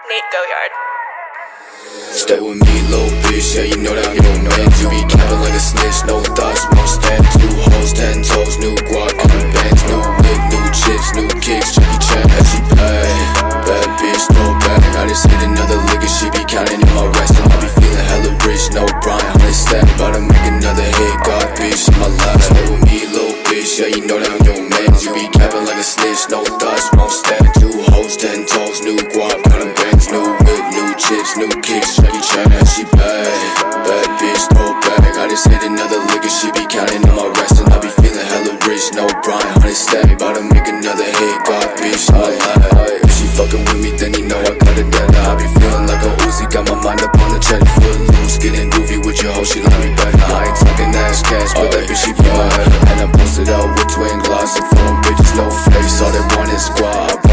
Nate Goyard. Stay with me, little bitch, yeah, you know that I'm your man. You be capping like a snitch, no thoughts, no stand. 2 hoes, 10 toes, new guac on the bands. New whip, new chips, new kicks, Jackie Chan as she pay. Bad bitch, no bag, I just hit another lick and she be counting in my rest. And I be feeling hella rich, no Brian, 100 stack. About to make another hit, God bitch, in my life. Stay with me, little bitch, yeah, you know that I'm your man. You be capping like a snitch, no thoughts, no stand. 2 hoes, 10 toes, new guac on the bands. New whip, new chips, new kicks, Jackie Chan as she pay. Bad bitch, no bag, I just hit another lick and she be counting on my rest. And I be feeling hella rich, no Brian, 100 stack. About to make another hit, God bitch, in my life. If she fucking with me, then you know I got it down. I be feeling like a Uzi, got my mind up on the check. Foot loose, getting goofy with your hoe, she like me better. I ain't talking ass cash, but that bitch she be mad. And I posted out with twin glass and 4 bitches, no face, all they want is squad.